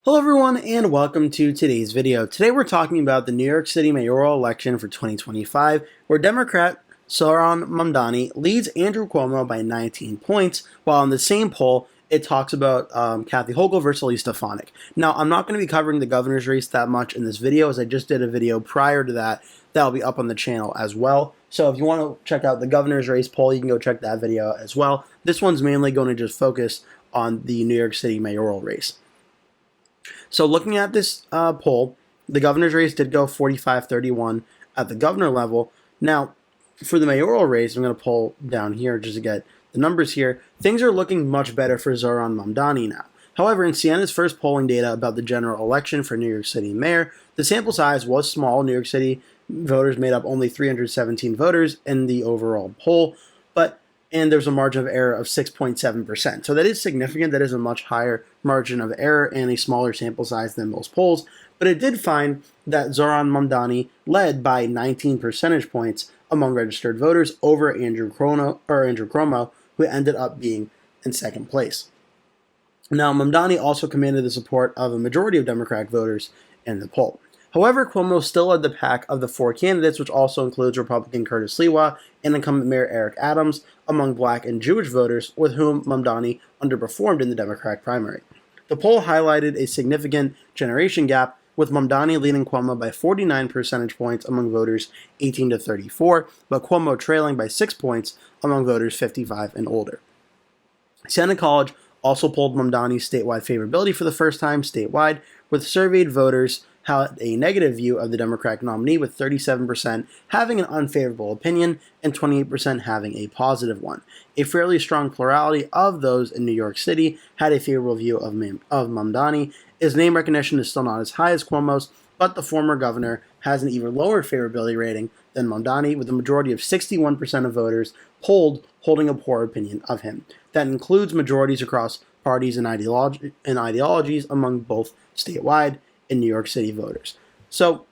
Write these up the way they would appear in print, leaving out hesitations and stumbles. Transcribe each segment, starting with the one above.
Hello everyone and welcome to today's video. Today we're talking about the New York City Mayoral Election for 2025, where Democrat Zohran Mamdani leads Andrew Cuomo by 19 points, while in the same poll it talks about Kathy Hochul versus Elise Stefanik. Now, I'm not going to be covering the governor's race that much in this video, as I just did a video prior to that that'll be up on the channel as well. So if you want to check out the governor's race poll, you can go check that video as well. This one's mainly going to just focus on the New York City mayoral race. So looking at this poll, the governor's race did go 45-31 at the governor level. Now, for the mayoral race, I'm going to pull down here just to get the numbers here. Things are looking much better for Zohran Mamdani now. However, in Sienna's first polling data about the general election for New York City mayor, the sample size was small. New York City voters made up only 317 voters in the overall poll, and there's a margin of error of 6.7%. So that is significant. That is a much higher margin of error and a smaller sample size than most polls. But it did find that Zohran Mamdani led by 19 percentage points among registered voters over Andrew Cuomo, who ended up being in second place. Now, Mamdani also commanded the support of a majority of Democratic voters in the poll. However, Cuomo still led the pack of the four candidates, which also includes Republican Curtis Sliwa and incumbent Mayor Eric Adams, among Black and Jewish voters with whom Mamdani underperformed in the Democratic primary. The poll highlighted a significant generation gap, with Mamdani leading Cuomo by 49 percentage points among voters 18 to 34, but Cuomo trailing by 6 points among voters 55 and older. Sienna College also polled Mamdani's statewide favorability for the first time statewide, with surveyed voters had a negative view of the Democratic nominee, with 37% having an unfavorable opinion and 28% having a positive one. A fairly strong plurality of those in New York City had a favorable view of Mamdani. His name recognition is still not as high as Cuomo's, but the former governor has an even lower favorability rating than Mamdani, with a majority of 61% of voters polled holding a poor opinion of him. That includes majorities across parties and ideologies among both statewide in New York City voters. So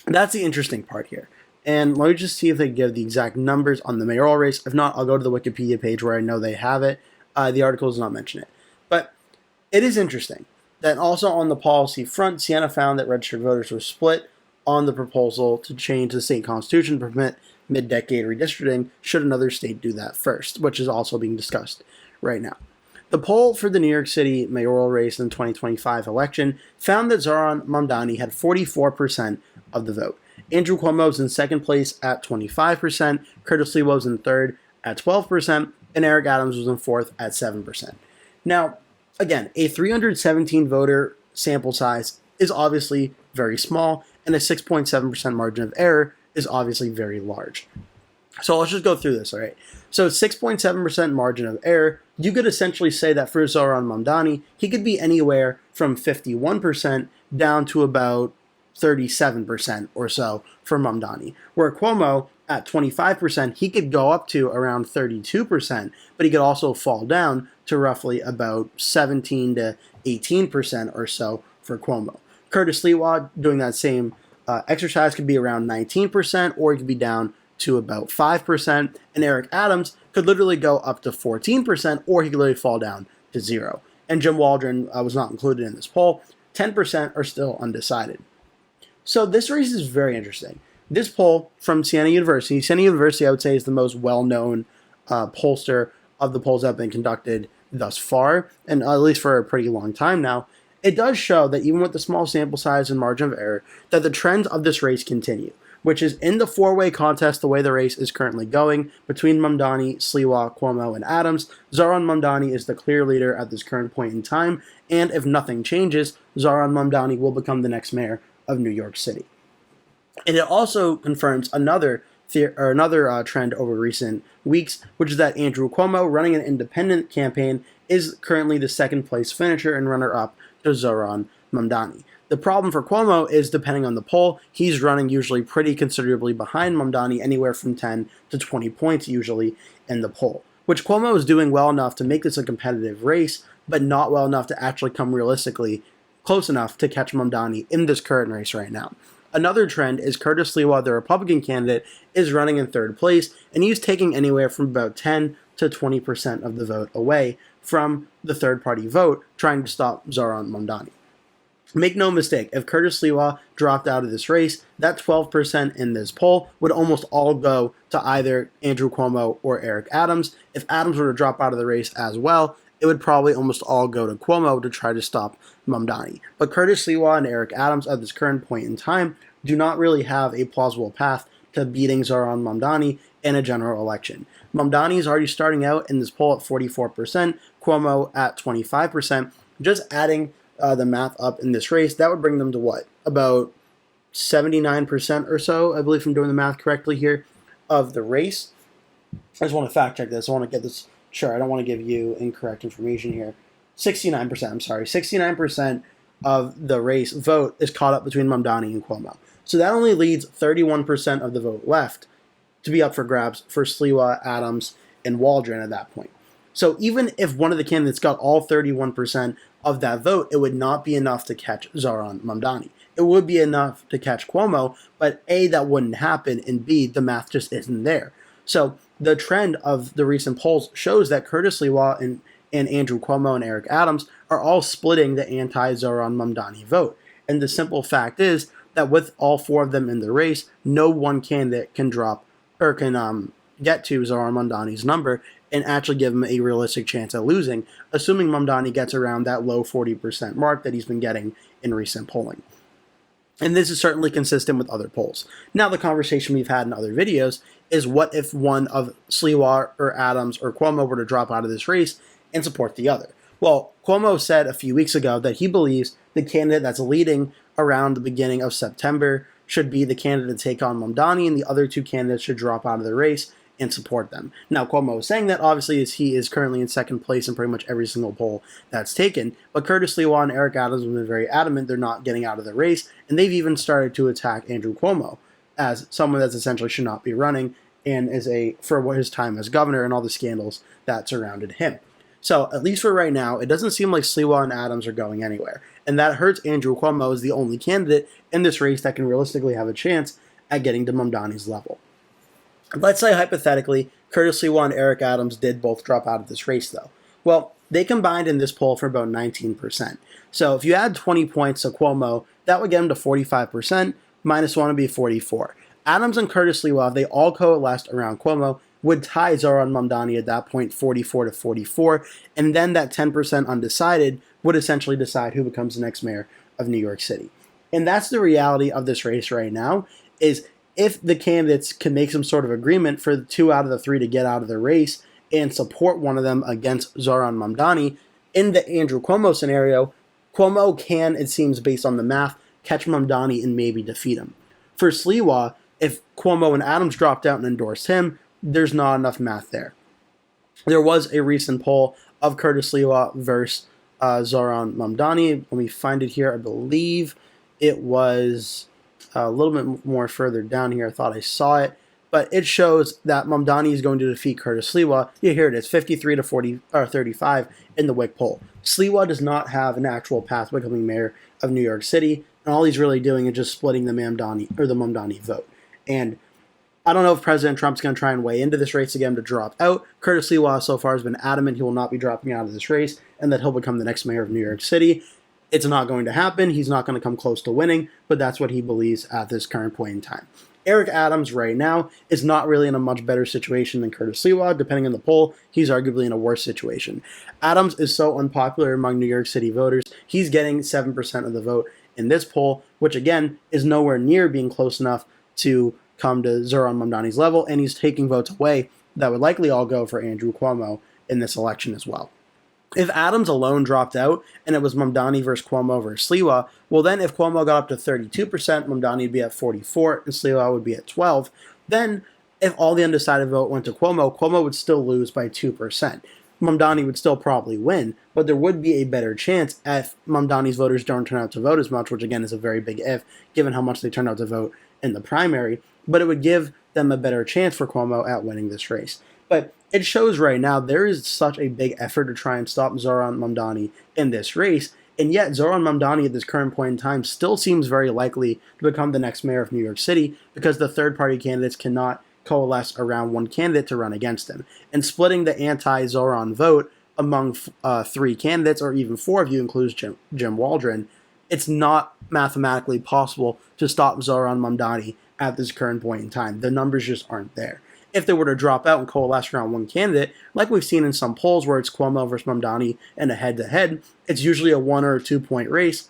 that's the interesting part here. And let me just see if they give the exact numbers on the mayoral race. If not, I'll go to the Wikipedia page where I know they have it. The article does not mention it. But it is interesting that also on the policy front, Sienna found that registered voters were split on the proposal to change the state constitution to permit mid-decade redistricting should another state do that first, which is also being discussed right now. The poll for the New York City mayoral race in the 2025 election found that Zohran Mamdani had 44% of the vote. Andrew Cuomo was in second place at 25%, Curtis Sliwa was in third at 12%, and Eric Adams was in fourth at 7%. Now, again, a 317 voter sample size is obviously very small, and a 6.7% margin of error is obviously very large. So let's just go through this, all right? So 6.7% margin of error, you could essentially say that for Zohran Mamdani, he could be anywhere from 51% down to about 37% or so for Mamdani. Where Cuomo, at 25%, he could go up to around 32%, but he could also fall down to roughly about 17 to 18% or so for Cuomo. Curtis Sliwa, doing that same exercise, could be around 19%, or he could be down to about 5%, and Eric Adams could literally go up to 14%, or he could literally fall down to 0. And Jim Waldron was not included in this poll. 10% are still undecided. So this race is very interesting. This poll from Siena University, I would say, is the most well-known pollster of the polls that have been conducted thus far, and at least for a pretty long time now. It does show that even with the small sample size and margin of error, that the trends of this race continue, which is in the four-way contest the way the race is currently going between Mamdani, Sliwa, Cuomo, and Adams. Zohran Mamdani is the clear leader at this current point in time, and if nothing changes, Zohran Mamdani will become the next mayor of New York City. And it also confirms another trend over recent weeks, which is that Andrew Cuomo, running an independent campaign, is currently the second-place finisher and runner-up to Zohran Mamdani. The problem for Cuomo is, depending on the poll, he's running usually pretty considerably behind Mamdani, anywhere from 10 to 20 points usually in the poll, which Cuomo is doing well enough to make this a competitive race, but not well enough to actually come realistically close enough to catch Mamdani in this current race right now. Another trend is Curtis Sliwa, the Republican candidate, is running in third place, and he's taking anywhere from about 10 to 20% of the vote away from the third-party vote, trying to stop Zohran Mamdani. Make no mistake, if Curtis Sliwa dropped out of this race, that 12% in this poll would almost all go to either Andrew Cuomo or Eric Adams. If Adams were to drop out of the race as well, it would probably almost all go to Cuomo to try to stop Mamdani. But Curtis Sliwa and Eric Adams at this current point in time do not really have a plausible path to beating Zohran Mamdani in a general election. Mamdani is already starting out in this poll at 44%, Cuomo at 25%. Just adding the math up in this race, that would bring them to what? About 79% or so, I believe, if I'm doing the math correctly here, of the race. I just want to fact check this. I want to get this sure. I don't want to give you incorrect information here. 69%, I'm sorry. 69% of the race vote is caught up between Mamdani and Cuomo. So that only leaves 31% of the vote left to be up for grabs for Sliwa, Adams, and Waldron at that point. So even if one of the candidates got all 31% of that vote, it would not be enough to catch Zohran Mamdani. It would be enough to catch Cuomo, but A, that wouldn't happen, and B, the math just isn't there. So the trend of the recent polls shows that Curtis Sliwa and Andrew Cuomo and Eric Adams are all splitting the anti-Zohran Mamdani vote. And the simple fact is that with all four of them in the race, no one candidate can drop or can get to Zohran Mamdani's number and actually give him a realistic chance at losing, assuming Mamdani gets around that low 40% mark that he's been getting in recent polling. And this is certainly consistent with other polls. Now, the conversation we've had in other videos is what if one of Sliwa or Adams or Cuomo were to drop out of this race and support the other? Well, Cuomo said a few weeks ago that he believes the candidate that's leading around the beginning of September should be the candidate to take on Mamdani, and the other two candidates should drop out of the race and support them. Now, Cuomo is saying that obviously as he is currently in second place in pretty much every single poll that's taken, but Curtis Sliwa and Eric Adams have been very adamant they're not getting out of the race, and they've even started to attack Andrew Cuomo as someone that essentially should not be running and is for his time as governor and all the scandals that surrounded him. So, at least for right now, it doesn't seem like Sliwa and Adams are going anywhere, and that hurts Andrew Cuomo as the only candidate in this race that can realistically have a chance at getting to Mamdani's level. Let's say, hypothetically, Curtis Sliwa and Eric Adams did both drop out of this race, though. Well, they combined in this poll for about 19%. So if you add 20 points to Cuomo, that would get him to 45%, minus 1 would be 44. Adams and Curtis Sliwa, if they all coalesced around Cuomo, would tie Zohran Mamdani at that point 44 to 44, and then that 10% undecided would essentially decide who becomes the next mayor of New York City. And that's the reality of this race right now, is if the candidates can make some sort of agreement for the 2 out of the 3 to get out of the race and support one of them against Zohran Mamdani, in the Andrew Cuomo scenario, Cuomo can, it seems based on the math, catch Mamdani and maybe defeat him. For Sliwa, if Cuomo and Adams dropped out and endorsed him, there's not enough math there. There was a recent poll of Curtis Sliwa versus Zohran Mamdani. Let me find it here. I believe it was a little bit more further down here. I thought I saw it, but it shows that Mamdani is going to defeat Curtis Sliwa. Yeah, here it is, 53 to 35 in the WIC poll. Sliwa does not have an actual path to becoming mayor of New York City, and all he's really doing is just splitting the Mamdani vote. And I don't know if President Trump's going to try and weigh into this race again to drop out. Curtis Sliwa so far has been adamant he will not be dropping out of this race and that he'll become the next mayor of New York City. It's not going to happen. He's not going to come close to winning, but that's what he believes at this current point in time. Eric Adams right now is not really in a much better situation than Curtis Sliwa. Depending on the poll, he's arguably in a worse situation. Adams is so unpopular among New York City voters. He's getting 7% of the vote in this poll, which again is nowhere near being close enough to come to Zohran Mamdani's level, and he's taking votes away that would likely all go for Andrew Cuomo in this election as well. If Adams alone dropped out and it was Mamdani versus Cuomo versus Sliwa, well then if Cuomo got up to 32%, Mamdani would be at 44% and Sliwa would be at 12%. Then if all the undecided vote went to Cuomo, Cuomo would still lose by 2%. Mamdani would still probably win, but there would be a better chance if Mamdani's voters don't turn out to vote as much, which again is a very big if, given how much they turned out to vote in the primary, but it would give them a better chance for Cuomo at winning this race. But it shows right now there is such a big effort to try and stop Zohran Mamdani in this race, and yet Zohran Mamdani at this current point in time still seems very likely to become the next mayor of New York City because the third-party candidates cannot coalesce around one candidate to run against him. And splitting the anti-Zohran vote among 3 candidates, or even 4 if you include Jim Waldron, it's not mathematically possible to stop Zohran Mamdani at this current point in time. The numbers just aren't there. If they were to drop out and coalesce around one candidate, like we've seen in some polls where it's Cuomo versus Mamdani and a head-to-head, it's usually a 1 or 2 point race,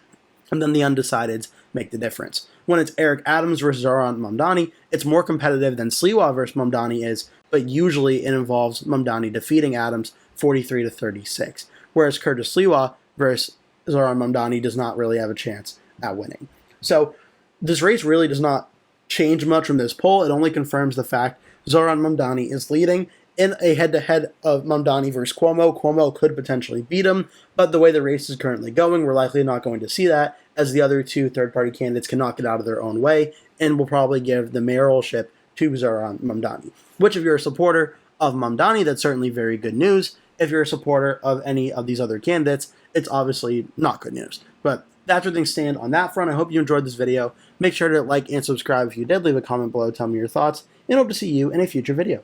and then the undecideds make the difference. When it's Eric Adams versus Zohran Mamdani, it's more competitive than Sliwa versus Mamdani is, but usually it involves Mamdani defeating Adams 43-36, whereas Curtis Sliwa versus Zohran Mamdani does not really have a chance at winning. So this race really does not change much from this poll. It only confirms the fact Zohran Mamdani is leading. In a head-to-head of Mamdani versus Cuomo, Cuomo could potentially beat him, but the way the race is currently going, we're likely not going to see that, as the other two third-party candidates cannot get out of their own way, and will probably give the mayoralship to Zohran Mamdani. Which, if you're a supporter of Mamdani, that's certainly very good news. If you're a supporter of any of these other candidates, it's obviously not good news. But that's where things stand on that front. I hope you enjoyed this video. Make sure to like and subscribe if you did. Leave a comment below, tell me your thoughts, and hope to see you in a future video.